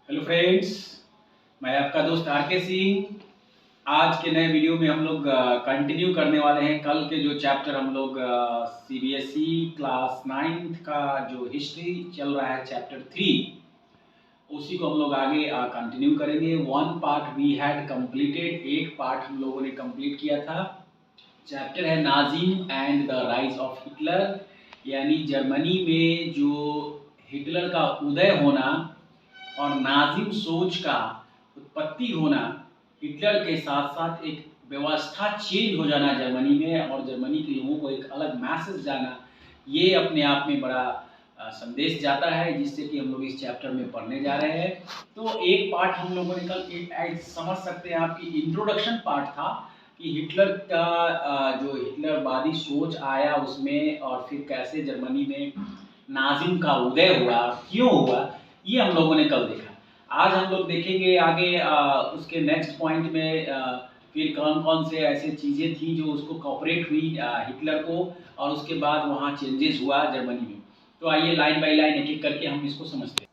Hello friends, मैं आपका दोस्त आर के सिंह। आज के नए वीडियो में हम लोग कंटिन्यू करने वाले हैं कल के जो चैप्टर हम लोग सीबीएसई क्लास 9th का जो हिस्ट्री चल रहा है चैप्टर 3, उसी को हम लोग आगे कंटिन्यू करेंगे। One part we had completed, एक पार्ट हम लोगों ने कंप्लीट किया था। चैप्टर है Nazism and the rise of Hitler, यानी जर्मनी में जो हिटलर का उदय होना और नाजिम सोच का उत्पत्ति होना, हिटलर के साथ साथ एक व्यवस्था चेंज हो जाना जर्मनी में और जर्मनी के लोगों को एक अलग मैसेज जाना, ये अपने आप में बड़ा संदेश जाता है, जिससे कि हम लोग इस चैप्टर में पढ़ने जा रहे हैं। तो एक पार्ट हम लोगों ने कल समझ सकते हैं, आपकी इंट्रोडक्शन पार्ट था कि हिटलर का जो हिटलरवादी सोच आया उसमें, और फिर कैसे जर्मनी में नाजिम का उदय हुआ, क्यों हुआ, ये हम लोगों ने कल देखा। आज हम लोग देखेंगे आगे उसके नेक्स्ट पॉइंट में फिर कौन कौन से ऐसे चीज़ें थी जो उसको कॉपरेट हुई हिटलर को, और उसके बाद वहाँ चेंजेस हुआ जर्मनी में। तो आइए लाइन बाय लाइन एक एक करके हम इसको समझते हैं।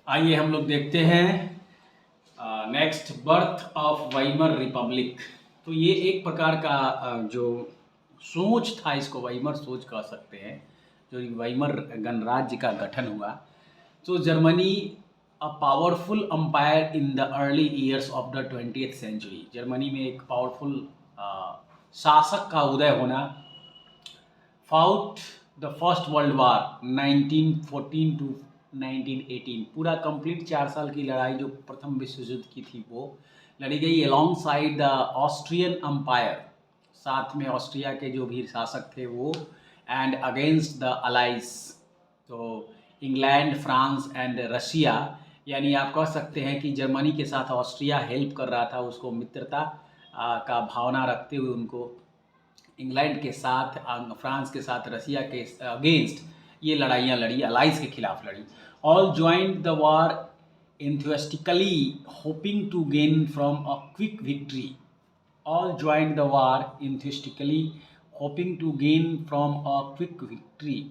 आइए हम लोग देखते हैं next, birth of Weimar Republic. तो ये एक प्रकार का जो सोच था, इसको वाइमर सोच कह सकते हैं, जो वाइमर गणराज्य का गठन हुआ। तो Germany a powerful empire in the early years of the 20th century, Germany में एक पावरफुल शासक का उदय होना। Fought the first world war 1914 to 1918, पूरा कंप्लीट 4 साल की लड़ाई जो प्रथम विश्व युद्ध की थी वो लड़ी गई alongside the Austrian empire, साथ में ऑस्ट्रिया के जो भी शासक थे वो, एंड अगेंस्ट द अलाइज, तो इंग्लैंड, फ्रांस एंड रशिया, यानी आप कह सकते हैं कि जर्मनी के साथ ऑस्ट्रिया हेल्प कर रहा था, उसको मित्रता का भावना रखते हुए उनको इंग्लैंड के साथ, फ्रांस के साथ, रसिया के अगेंस्ट ये लड़ाइयाँ लड़ी, अलाइज के खिलाफ लड़ी। All joined the war enthusiastically hoping to gain from a quick victory. All joined the war enthusiastically hoping to gain from a quick victory.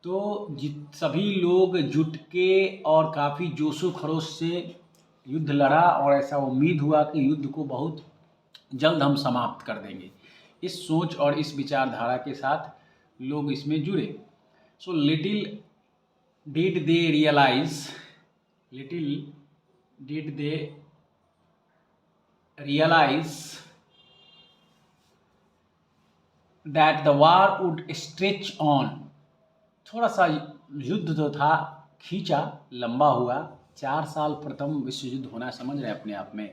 तो सभी लोग जुट के और काफ़ी जोशो खरोश से युद्ध लड़ा, और ऐसा उम्मीद हुआ कि युद्ध को बहुत जल्द हम समाप्त कर देंगे। इस सोच और इस विचारधारा के साथ लोग इसमें जुड़े। So little did they realise, little did they realize that the war would stretch on. थोड़ा सा युद्ध जो था खींचा, लंबा हुआ। 4 साल प्रथम विश्व युद्ध होना, समझ रहे हैं अपने आप में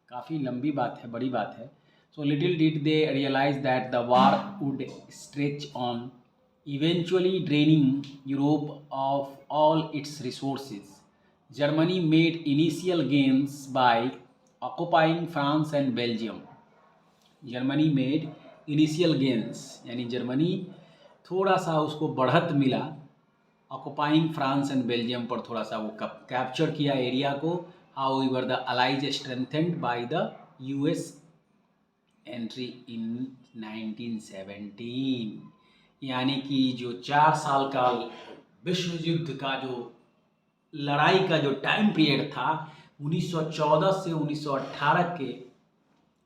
काफ़ी लंबी बात है, बड़ी बात है। So little did they realise that the war would stretch on, eventually draining Europe of all its resources. Germany made initial gains by occupying France and Belgium. Germany made initial gains, यानी Germany थोड़ा सा उसको बढ़त मिला, occupying France and Belgium पर थोड़ा सा वो कैप्चर किया एरिया को। However the allies strengthened by the US entry in 1917, यानी कि जो 4 साल का विश्व युद्ध का जो लड़ाई का जो टाइम पीरियड था 1914 से 1918 के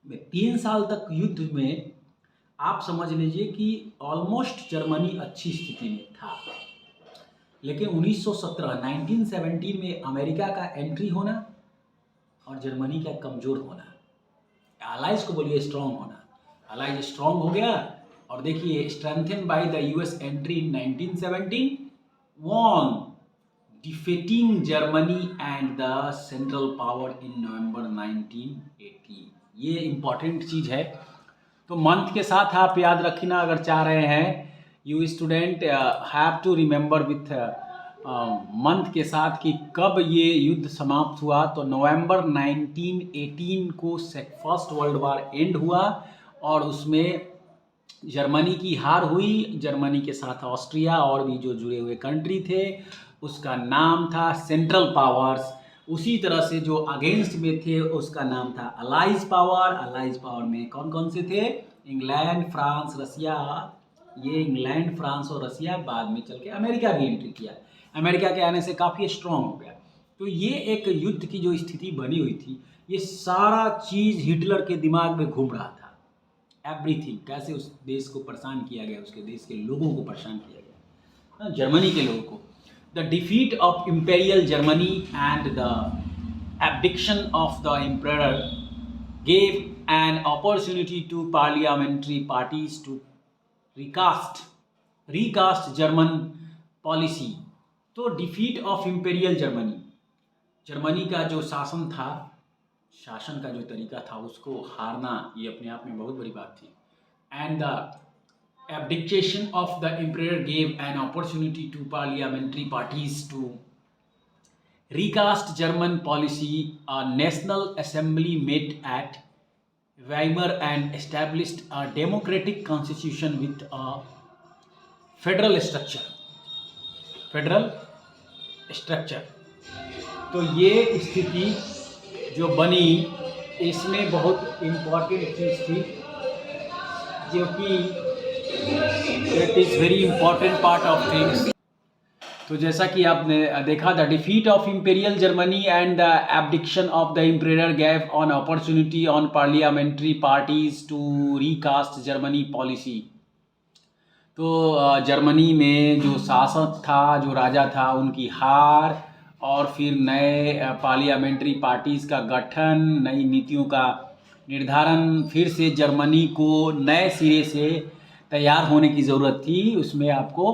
में 3 साल तक युद्ध में, आप समझ लीजिए कि ऑलमोस्ट जर्मनी अच्छी स्थिति में था। लेकिन 1917 में अमेरिका का एंट्री होना और जर्मनी का कमज़ोर होना, अलाइज को बोलिए स्ट्रॉन्ग होना, अलाइज स्ट्रॉन्ग हो गया। और देखिए, strengthen by the US entry in 1917 won defeating Germany and the Central Power in November 1918. ये इम्पॉर्टेंट चीज़ है। तो मंथ के साथ आप याद रखना अगर चाह रहे हैं, you student have to remember with month के साथ कि कब ये युद्ध समाप्त हुआ। तो नवंबर 1918 को फर्स्ट वर्ल्ड वार एंड हुआ, और उसमें जर्मनी की हार हुई। जर्मनी के साथ ऑस्ट्रिया और भी जो जुड़े हुए कंट्री थे, उसका नाम था सेंट्रल पावर्स। उसी तरह से जो अगेंस्ट में थे उसका नाम था अलाइज पावर। अलाइज पावर में कौन कौन से थे? इंग्लैंड, फ्रांस, रसिया। ये इंग्लैंड, फ्रांस और रसिया बाद में चल के अमेरिका भी एंट्री किया। अमेरिका के आने से काफ़ी स्ट्रॉन्ग हो गया। तो ये एक युद्ध की जो स्थिति बनी हुई थी, ये सारा चीज़ हिटलर के दिमाग में घूम रहा था। एवरीथिंग, कैसे उस देश को परेशान किया गया, उसके देश के लोगों को परेशान किया गया, जर्मनी के लोगों को। The defeat of imperial Germany and the abdication of the emperor gave an opportunity to parliamentary parties to recast German policy। तो defeat of imperial Germany, Germany का जो शासन था, शासन का जो तरीका था, उसको हारना ये अपने आप में बहुत बड़ी बात थी। And the abdication of the emperor gave an opportunity to parliamentary parties to recast German policy। A national assembly met at Weimar and established a democratic constitution with a federal structure। तो ये स्थिति जो बनी, इसमें बहुत important चीज़ थी, जो कि it is very important part of things. तो जैसा कि आपने देखा, the defeat of imperial Germany and the abdication of the emperor gave an opportunity on parliamentary parties to recast Germany policy. तो जर्मनी में जो शासक था, जो राजा था, उनकी हार और फिर नए पार्लियामेंट्री पार्टीज़ का गठन, नई नीतियों का निर्धारण, फिर से जर्मनी को नए सिरे से तैयार होने की ज़रूरत थी। उसमें आपको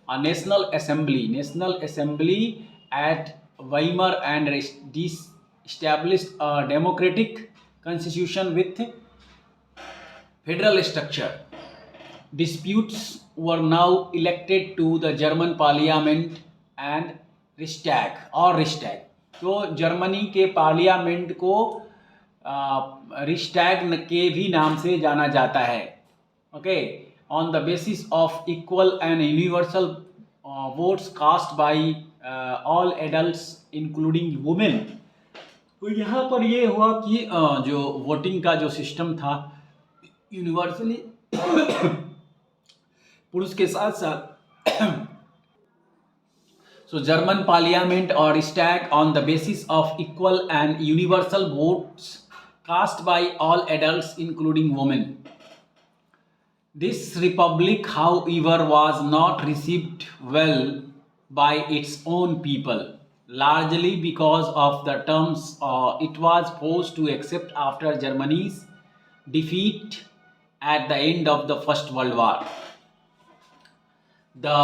national assembly at Weimar and established a democratic constitution with federal structure। Disputes were now elected to the German parliament and Reichstag। तो जर्मनी के पार्लियामेंट को रिश्टैग के भी नाम से जाना जाता है। Okay, on the basis of equal and universal votes cast by all adults including women। तो यहाँ पर ये हुआ कि जो वोटिंग का जो सिस्टम था, यूनिवर्सली पुरुष के साथ साथ, so German parliament Reichstag on the basis of equal and universal votes cast by all adults including women. This republic, however, was not received well by its own people, largely because of the terms it was forced to accept after Germany's defeat at the end of the First World War। The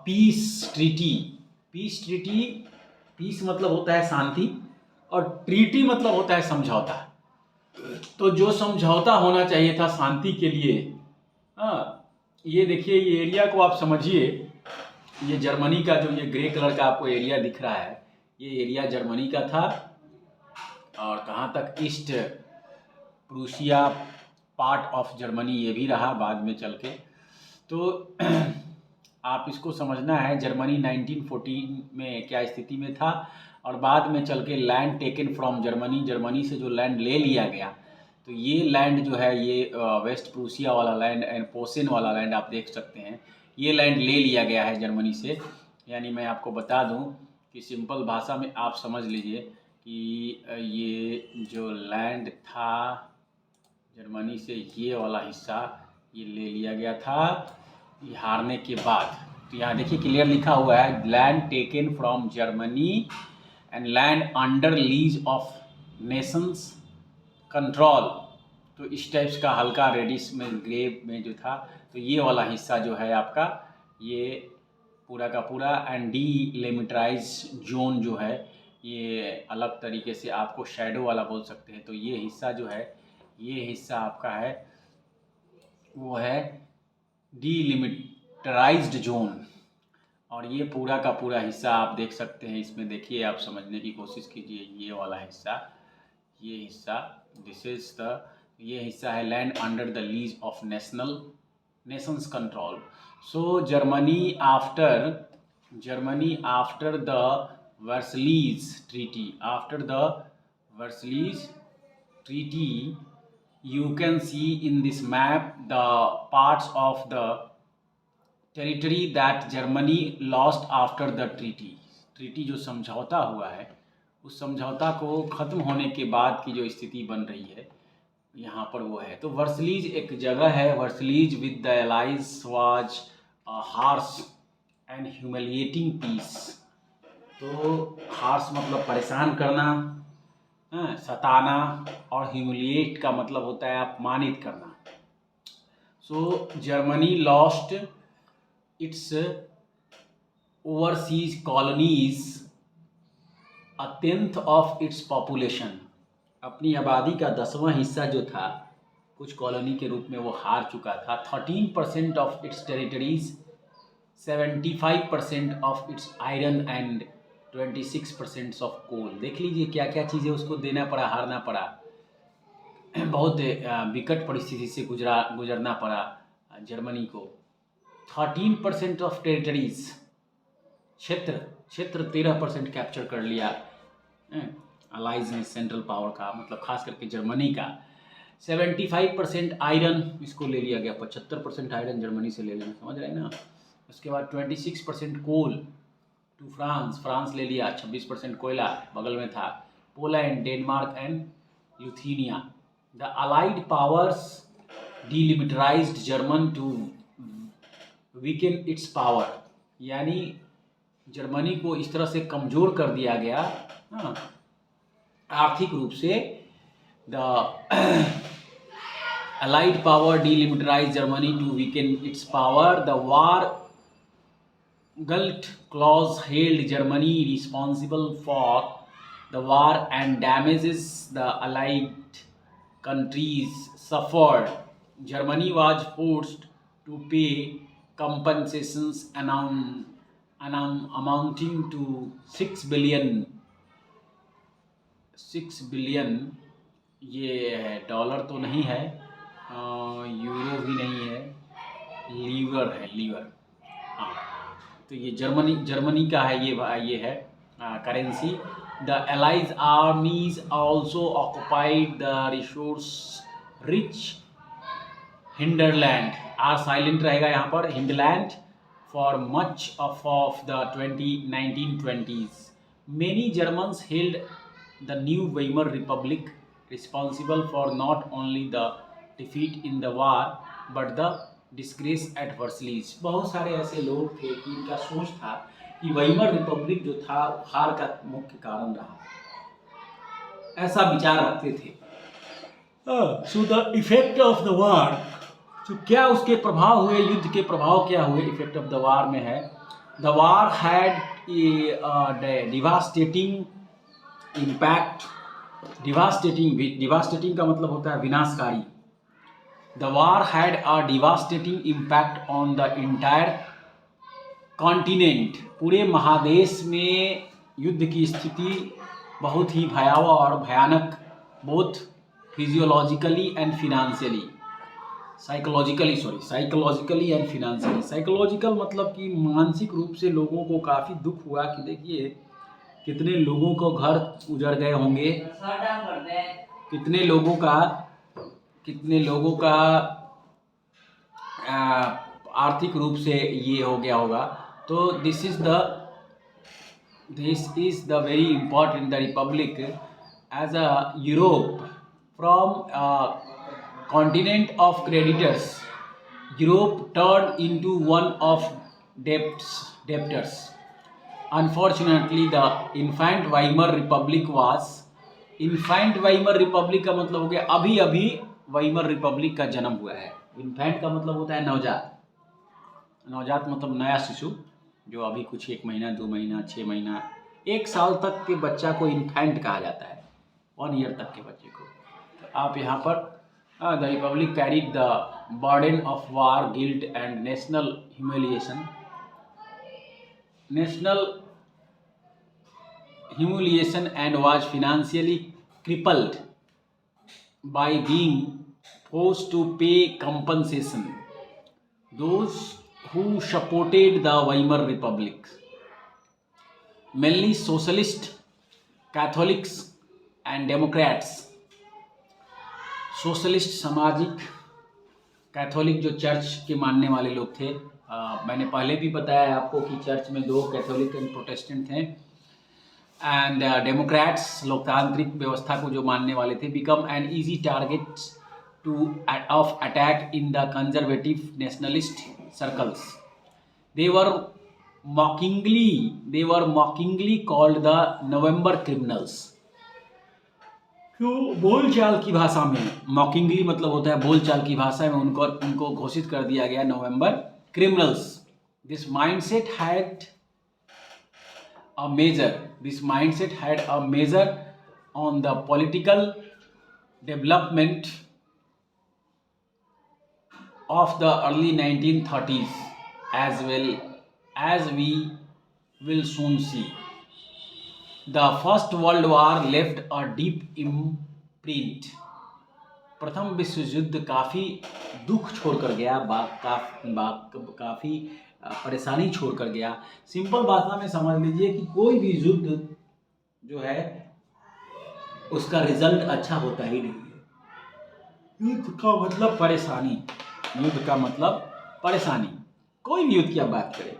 peace treaty, peace मतलब होता है शांति, और treaty मतलब होता है समझौता। तो जो समझौता होना चाहिए था शांति के लिए, ये देखिए, ये एरिया को आप समझिए, ये जर्मनी का जो ये ग्रे कलर का आपको एरिया दिख रहा है, ये एरिया जर्मनी का था। और कहाँ तक, east Prussia part of Germany ये भी रहा बाद में चल के। तो आप इसको समझना है, जर्मनी 1914 में क्या स्थिति में था, और बाद में चल के लैंड टेकन फ्रॉम जर्मनी से जो लैंड ले लिया गया, तो ये लैंड जो है, ये वेस्ट प्रूसिया वाला लैंड एंड पोसेन वाला लैंड आप देख सकते हैं, ये लैंड ले लिया गया है जर्मनी से। यानी मैं आपको बता दूं कि सिंपल भाषा में आप समझ लीजिए कि ये जो लैंड था जर्मनी से, ये वाला हिस्सा ये ले लिया गया था ये हारने के बाद। तो यहाँ देखिए क्लियर लिखा हुआ है, land taken from Germany and land under lease of Nations control. तो इस टाइप्स का हल्का रेडिश में ग्रे में जो था, तो ये वाला हिस्सा जो है आपका, ये पूरा का पूरा एंड डीलिमिटराइज जोन जो है, ये अलग तरीके से आपको शैडो वाला बोल सकते हैं। तो ये हिस्सा जो है, ये हिस्सा आपका है, वो है डीलिमिटराइज्ड जोन। और ये पूरा का पूरा हिस्सा आप देख सकते हैं, इसमें देखिए, आप समझने की कोशिश कीजिए। ये वाला हिस्सा, ये हिस्सा, दिस इज द, ये हिस्सा है land under the League of Nations control. So Germany after the Versailles treaty, you can see in this map the parts of the territory that Germany lost after the treaty। जो समझौता हुआ है उस समझौता को ख़त्म होने के बाद की जो स्थिति बन रही है यहाँ पर वो है। तो वर्सलीज एक जगह है। Versailles with the allies was harsh and humiliating peace. तो हार्श मतलब परेशान करना, सताना, और ह्यूमिलिएट का मतलब होता है अपमानित करना। So Germany lost its overseas colonies a tenth of its population. अपनी आबादी का 10वां हिस्सा जो था कुछ कॉलोनी के रूप में वो हार चुका था। 13% of its territories, 75% of its iron and 26% of coal. देख लीजिए क्या क्या चीज़ें उसको देना पड़ा, हारना पड़ा। बहुत विकट परिस्थिति से गुजरना पड़ा जर्मनी को। 13% ऑफ टेरिटरीज, क्षेत्र 13% कैप्चर कर लिया अलाइज ने सेंट्रल पावर का, मतलब खास करके जर्मनी का। 75% आयरन इसको ले लिया गया, 75% आयरन जर्मनी से ले लेना, समझ रहे हैं ना। उसके बाद 26% कोल टू फ्रांस ले लिया। 26% कोयला बगल में था। Poland, Denmark and Lithuania. The allied powers demilitarised German to weaken its power. यानी जर्मनी को इस तरह से कमज़ोर कर दिया गया आर्थिक रूप से। The allied power demilitarise Germany to weaken its power. The war guilt clause held Germany responsible for the war and damages the allied countries suffered. Germany was forced to pay compensations amounting to 6 billion। ये है, dollar तो नहीं है, euro भी नहीं है, liver है, liver. हाँ, तो ये जर्मनी का है, ये है currency. The Allies armies also occupied the resource-rich hinterland, R silent रहेगा यहाँ पर, hinterland for much of the 1920s. Many Germans held the new Weimar Republic responsible for not only the defeat in the war but the disgrace at Versailles. बहुत सारे ऐसे लोग थे कि इनका सोच था कि वाइमर रिपब्लिक जो था हार का मुख्य कारण रहा, ऐसा विचार रखते थे। So the effect of the war, तो क्या उसके प्रभाव हुए, युद्ध के प्रभाव क्या हुए, इफेक्ट ऑफ द वार में है। The war had a devastating impact. Devastating का मतलब होता है विनाशकारी। The war had a devastating impact on the entire continent. पूरे महादेश में युद्ध की स्थिति बहुत ही भयावह और भयानक, both physiologically and financially, psychologically and financially. Psychological मतलब कि मानसिक रूप से लोगों को काफ़ी दुख हुआ कि देखिए कितने लोगों को घर उजड़ गए होंगे, कितने लोगों का आर्थिक रूप से ये हो गया होगा। तो this is the very important. The republic as a Europe from continent of creditors, Europe turn into one of debtors. Unfortunately the infant Weimar Republic was, infant Weimar Republic का मतलब हो गया अभी अभी वाइमर रिपब्लिक का जन्म हुआ है। इन्फेंट का मतलब होता है नवजात, नवजात मतलब नया शिशु, जो अभी कुछ 1 महीना 2 महीना 6 महीना 1 साल तक के बच्चा को इन्फेंट कहा जाता है, 1 ईयर तक के बच्चे को। तो आप यहाँ पर the Republic carried the burden of war, guilt and national humiliation and was financially crippled by being forced to pay compensation. Those who supported the Weimar Republic, mainly socialist, Catholics and Democrats. Socialist, सामाजिक, Catholic जो church के मानने वाले लोग थे। मैंने पहले भी बताया आपको कि चर्च में 2 कैथोलिक एंड प्रोटेस्टेंट थे। एंड डेमोक्रेट्स लोकतांत्रिक व्यवस्था को जो मानने वाले थे become an easy target two of attack in the conservative nationalist circles. They were mockingly called the November criminals. तो बोलचाल की भाषा में मॉकिंगली मतलब होता है बोलचाल की भाषा में उनको घोषित कर दिया गया November criminals. This mindset had a major on the political development of the early 1930s, as well as we will soon see. The First World War left a deep imprint. प्रथम विश्व युद्ध काफ़ी दुख छोड़कर गया, काफ़ी परेशानी छोड़कर गया. सिंपल भाषा में समझ लीजिए कि कोई भी युद्ध जो है उसका रिजल्ट अच्छा होता ही नहीं है. युद्ध का मतलब परेशानी, युद्ध का मतलब परेशानी. कोई भी युद्ध की आप बात करें,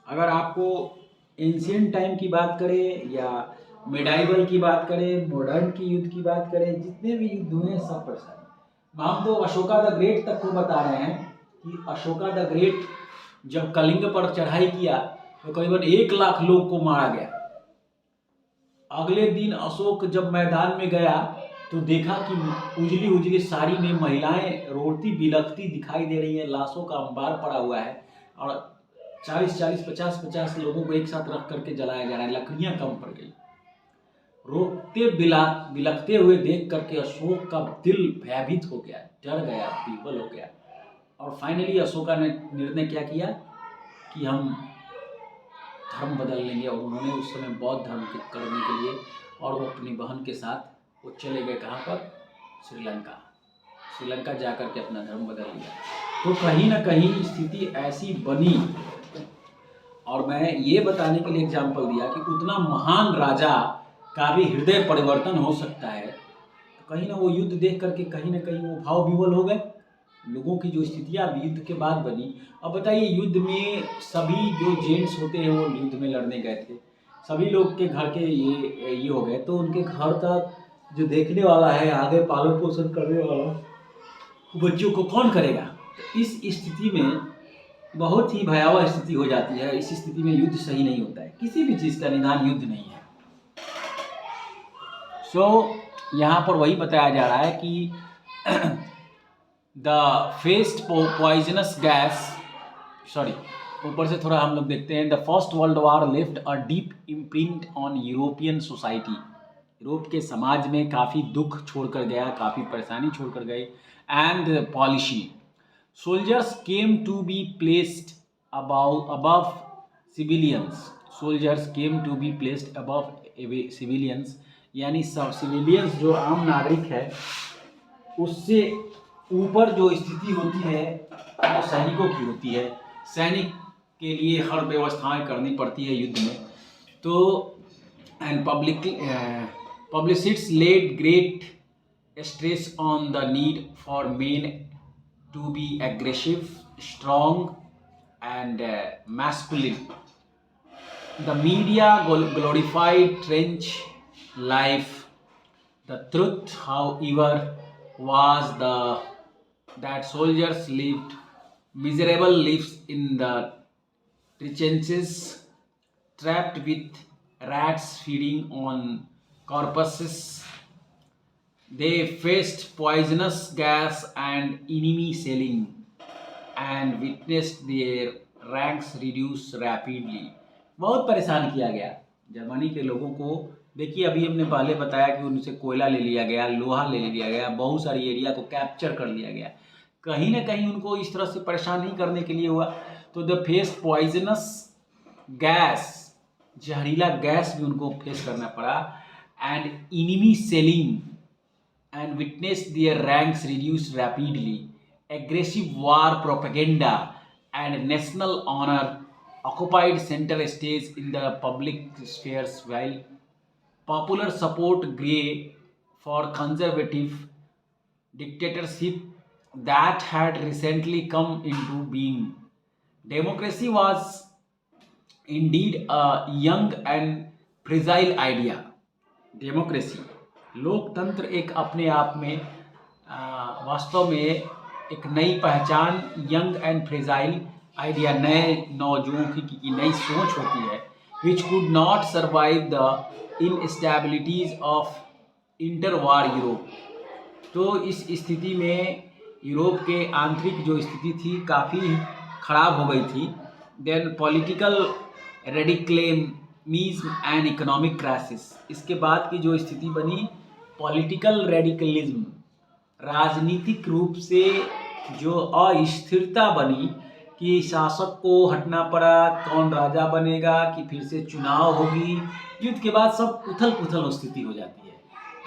अगर आपको एंशियंट टाइम की बात करें या मेडाइवल की बात करें, मॉडर्न की युद्ध की बात करें, जितने भी युद्ध हुए हैं सब परेशानी. हम तो अशोका द ग्रेट तक को बता रहे हैं कि अशोका द ग्रेट जब कलिंग पर चढ़ाई किया तो करीबन 1 लाख लोग को मारा गया. अगले दिन अशोक जब मैदान में गया तो देखा कि उजली साड़ी में महिलाएं रोती बिलखती दिखाई दे रही हैं, लाशों का अंबार पड़ा हुआ है और 40-40, 50-50 लोगों को एक साथ रख करके जलाया जा रहा है. लकड़ियां कम पड़ गई. रोते बिलखते हुए देख करके अशोक का दिल भयभीत हो गया, डर गया, विफल हो गया. और फाइनली अशोका ने निर्णय क्या किया कि हम धर्म बदल लेंगे. और उन्होंने उस समय बौद्ध धर्म करने के लिए और वो अपनी बहन के साथ वो चले गए कहाँ पर, श्रीलंका जा कर के अपना धर्म बदल लिया. तो कहीं ना कहीं स्थिति ऐसी बनी. और मैं ये बताने के लिए एग्जाम्पल दिया कि उतना महान राजा का भी हृदय परिवर्तन हो सकता है. तो कहीं ना वो युद्ध देख करके कहीं ना कहीं वो भाव विवल हो गए. लोगों की जो स्थितियाँ युद्ध के बाद बनी. अब बताइए, युद्ध में सभी जो जेंट्स होते हैं वो युद्ध में लड़ने गए थे, सभी लोग के घर के ये हो गए, तो उनके घर का जो देखने वाला है, आगे पालन पोषण करने वाला, बच्चों को कौन करेगा. तो इस स्थिति में बहुत ही भयावह स्थिति हो जाती है. इस स्थिति में युद्ध सही नहीं होता है. किसी भी चीज़ का निदान युद्ध नहीं है. यहाँ पर वही बताया जा रहा है कि द फेस्ट पॉइजनस गैस, ऊपर से थोड़ा हम लोग देखते हैं. The first world war left a deep imprint on European society. Europe के समाज में काफ़ी दुख छोड़कर गया, काफ़ी परेशानी छोड़कर गई. And policy, soldiers came to be placed above civilians. यानी सब सिविलियंस जो आम नागरिक है उससे ऊपर जो स्थिति होती है वो सैनिकों की होती है. सैनिक के लिए हर व्यवस्थाएं करनी पड़ती है युद्ध में. तो and publicists laid great stress on the need for men to be aggressive, strong and masculine. The media glorified trench life. The truth, however, was that soldiers lived miserable lives in the trenches, trapped with rats feeding on corpses. They faced poisonous gas and enemy shelling and witnessed their ranks reduce rapidly. बहुत परेशान किया गया Germany के लोगों को. देखिए, अभी हमने पहले बताया कि उनसे कोयला ले लिया गया, लोहा ले लिया गया, बहुत सारी एरिया को कैप्चर कर लिया गया. कहीं ना कहीं उनको इस तरह से परेशान नहीं करने के लिए हुआ. तो द फेस पॉइजनस गैस, जहरीला गैस भी उनको फेस करना पड़ा. And enemy shelling and witness their ranks reduce rapidly. Aggressive war propaganda and national honour occupied center stage in the public spheres, while popular support grew for conservative dictatorship that had recently come into being. Democracy was indeed a young and fragile idea. Democracy, लोकतंत्र एक अपने आप में वास्तव में एक नई पहचान, यंग एंड फ्रेजाइल आइडिया, नए नौजुओं की नई सोच होती है, which could not survive the instabilities of interwar Europe. तो इस स्थिति में यूरोप के आंतरिक जो स्थिति थी काफ़ी खराब हो गई थी। Then political radicalism and economic crisis, इसके बाद की जो स्थिति बनी पॉलिटिकल रेडिकलिज्म, राजनीतिक रूप से जो अस्थिरता बनी कि शासक को हटना पड़ा, कौन राजा बनेगा, कि फिर से चुनाव होगी, युद्ध के बाद सब उथल पुथल स्थिति हो जाती है।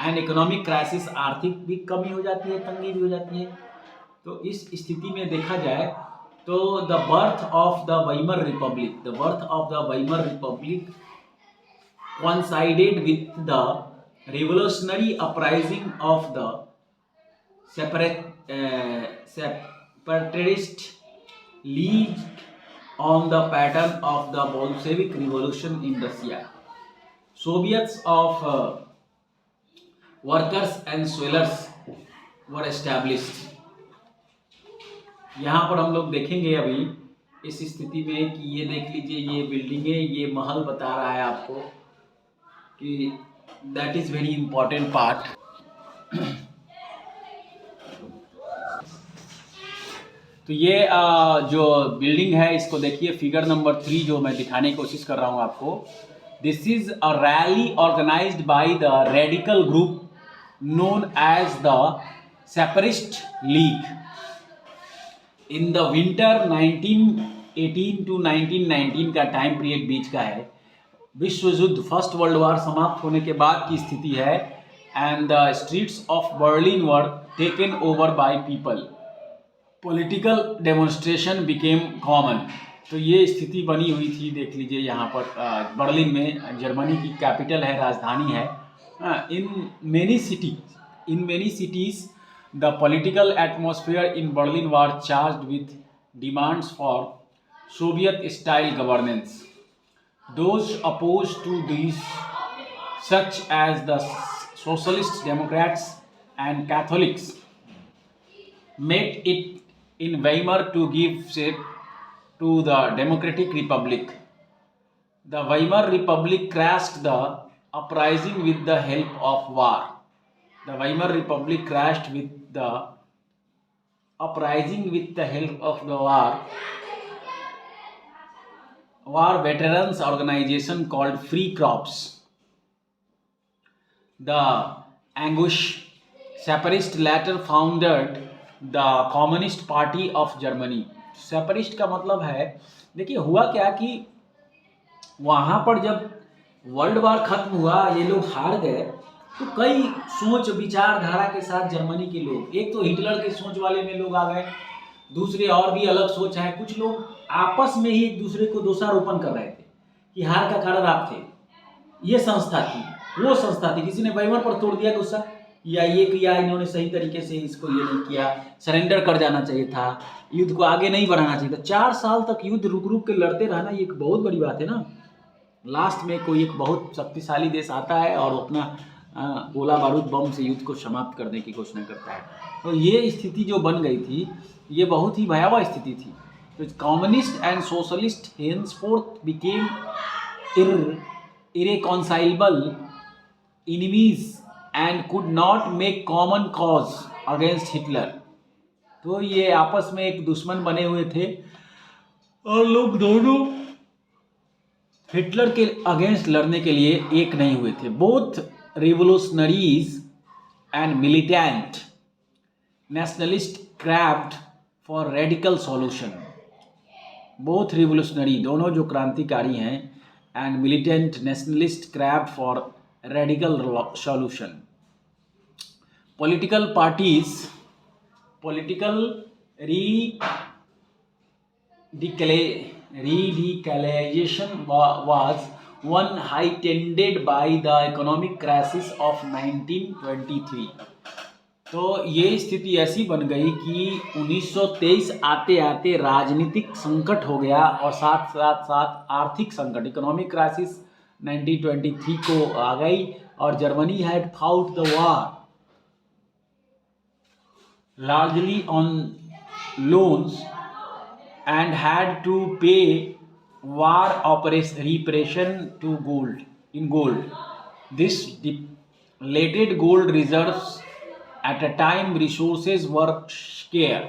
एंड इकोनॉमिक क्राइसिस, आर्थिक भी कमी हो जाती है, तंगी भी हो जाती है। तो इस स्थिति में देखा जाए तो the birth of the Weimar Republic, coincided with the revolutionary uprising of the separatist league on the pattern of the Bolshevik Revolution in Russia. Soviets of workers and swellers were established. यहाँ पर हम लोग देखेंगे अभी इस स्थिति में कि ये देख लीजिए, ये बिल्डिंगें, ये महल बता रहा है आपको कि that is very important part. तो ये जो बिल्डिंग है इसको देखिए, फिगर नंबर 3 जो मैं दिखाने की कोशिश कर रहा हूँ आपको। This is a rally organised by the radical group known as the separatist league in the winter 1918 to 1919 का टाइम पीरियड बीच का है। विश्व युद्ध, फर्स्ट वर्ल्ड वार समाप्त होने के बाद की स्थिति है। And the streets of Berlin were taken over by people, political demonstration became common. तो ये स्थिति बनी हुई थी, देख लीजिए यहाँ पर बर्लिन में, जर्मनी की कैपिटल है, राजधानी है। In many cities the political atmosphere in Berlin war charged with demands for Soviet style governance. Those opposed to these, such as the Socialists, Democrats and Catholics, met it in Weimar to give shape to the Democratic Republic. The Weimar Republic crashed the uprising with the help of war. The Weimar Republic crashed with the uprising with the help of the war veterans organization called Free Corps. The Angus separatist later founded the Communist Party of Germany. सेपरिस्ट का मतलब है, देखिए हुआ क्या कि वहाँ पर जब वर्ल्ड वार खत्म हुआ, ये लोग हार गए, तो कई सोच विचारधारा के साथ जर्मनी के लोग, एक तो हिटलर के सोच वाले में लोग आ गए, दूसरे और भी अलग सोच है, कुछ लोग आपस में ही एक दूसरे को दोषारोपण कर रहे थे कि हार का कारण आप थे, ये संस्था थी, वो संस्था थी, किसी ने वेइमर पर तोड़ दिया गुस्सा, या ये किया इन्होंने सही तरीके से इसको ये नहीं किया, सरेंडर कर जाना चाहिए था, युद्ध को आगे नहीं बढ़ाना चाहिए था। 4 साल तक युद्ध रुक रुक के लड़ते रहना, ये एक बहुत बड़ी बात है ना। लास्ट में कोई एक बहुत शक्तिशाली देश आता है और अपना गोला बारूद बम से युद्ध को समाप्त करने की घोषणा करता है। तो ये स्थिति जो बन गई थी, ये बहुत ही भयावह स्थिति थी। तो communist and socialist henceforth became irreconcilable enemies and could not make common cause against Hitler. तो ये आपस में एक दुश्मन बने हुए थे और लोग दोनों हिटलर के अगेंस्ट लड़ने के लिए एक नहीं हुए थे। Both revolutionaries and militant nationalist craved for radical solution. Both revolutionary, दोनों जो क्रांतिकारी हैं, and militant nationalist craved for radical solution. Political parties, political radicalization was one heightened by the economic crisis of 1923. तो ये स्थिति ऐसी बन गई कि 1923 आते आते राजनीतिक संकट हो गया और साथ साथ आर्थिक संकट, इकोनॉमिक क्राइसिस 1923 को आ गई और Germany had fought the war largely on loans and had to pay war reparation to gold. This depleted gold reserves at a time resources were scarce.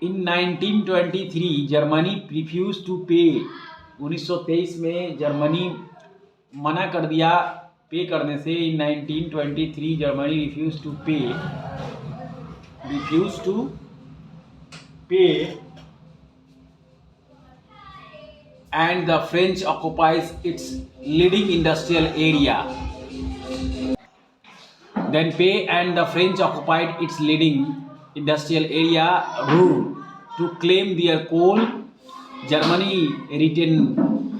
In 1923 Germany refused to pay. 1923 में Germany मना कर दिया पे करने से. In 1923 Germany refused to pay and the French occupies its leading industrial area. Then pay and the French occupied its leading industrial area rule to claim their coal. Germany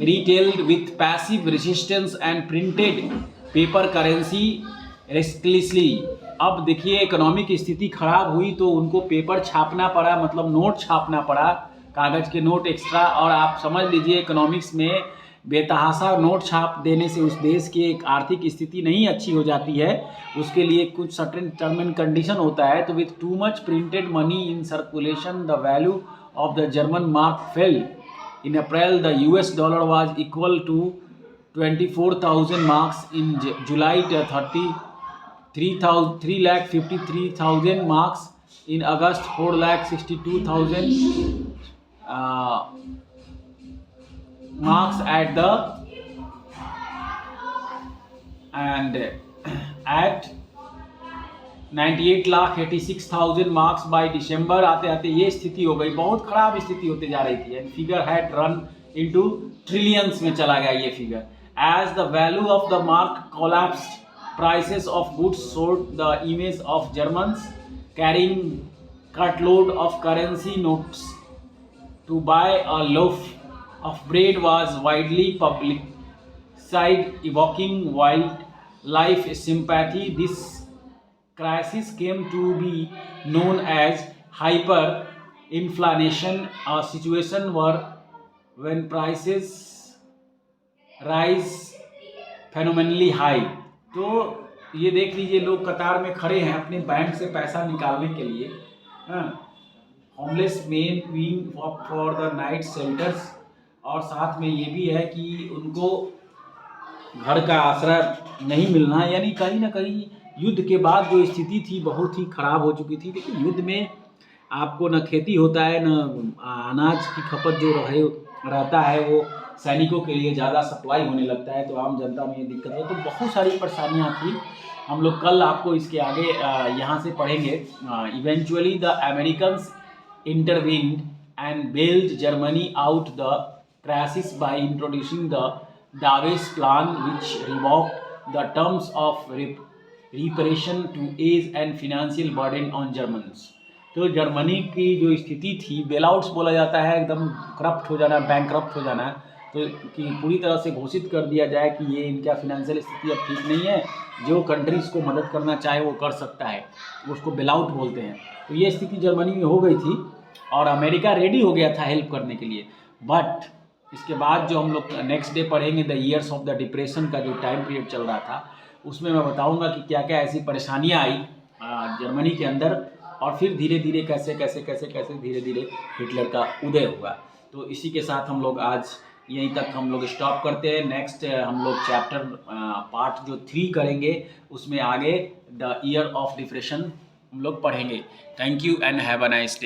retailed with passive resistance and printed paper currency restlessly. अब देखिए economic स्थिति खराब हुई तो उनको paper छापना पड़ा, मतलब note छापना पड़ा, कागज़ के नोट एक्स्ट्रा. और आप समझ लीजिए इकोनॉमिक्स में बेतहाशा नोट छाप देने से उस देश की एक आर्थिक स्थिति नहीं अच्छी हो जाती है. उसके लिए कुछ सर्टेन टर्म एंड कंडीशन होता है. तो with too much printed money in circulation the value of the German mark fell. In April the US dollar was equal to 24,000 marks. In July 3,53,000 marks. In August 4,62,000 marks at 98,86,000 marks by December. आते आते ये स्थिति हो गई, बहुत खराब स्थिति होते जा रही थी. And figure had run into trillions में चला गया ये फिगर. As the value of the mark collapsed, prices of goods sold the image of Germans carrying cartload of currency notes to buy a loaf of bread was widely publicized, evoking wildlife sympathy. This crisis came to be known as hyperinflation, a situation when prices rise phenomenally high. तो ये देख लीजिए लोग कतार में खड़े हैं अपने बैंक से पैसा निकालने के लिए. Homeless main queen for the night shelters. और साथ में ये भी है कि उनको घर का आश्रय नहीं मिलना. यानी कहीं ना कहीं युद्ध के बाद जो स्थिति थी बहुत ही खराब हो चुकी थी. लेकिन युद्ध में आपको न खेती होता है, न अनाज की खपत जो रहता है वो सैनिकों के लिए ज़्यादा सप्लाई होने लगता है. तो आम जनता में ये दिक्कत है. तो बहुत सारी परेशानियाँ थी. हम लोग कल आपको इसके आगे यहाँ से पढ़ेंगे. Eventually the Americans intervened and bailed Germany out the crisis by introducing the Dawes plan which reworked the terms of reparation to ease and financial burden on Germans. तो जर्मनी की जो स्थिति थी, बेलआउट्स बोला जाता है, एकदम करप्ट हो जाना, बैंकरप्ट हो जाना. तो कि पूरी तरह से घोषित कर दिया जाए कि ये इनका फिनेंशियल स्थिति अब ठीक नहीं है, जो कंट्रीज़ को मदद करना चाहे वो कर सकता है, उसको बेलआउट बोलते हैं. तो ये स्थिति जर्मनी में हो गई थी और अमेरिका रेडी हो गया था हेल्प करने के लिए. बट इसके बाद जो हम लोग नेक्स्ट डे पढ़ेंगे the years of the depression का जो टाइम पीरियड चल रहा था, उसमें मैं बताऊँगा कि क्या क्या ऐसी परेशानियाँ आई जर्मनी के अंदर और फिर धीरे धीरे कैसे धीरे धीरे हिटलर का उदय हुआ. तो इसी के साथ हम लोग आज यहीं तक हम लोग स्टॉप करते हैं. नेक्स्ट हम लोग चैप्टर पार्ट जो 3 करेंगे उसमें आगे द ईयर ऑफ डिप्रेशन हम लोग पढ़ेंगे. Thank you and have a nice day.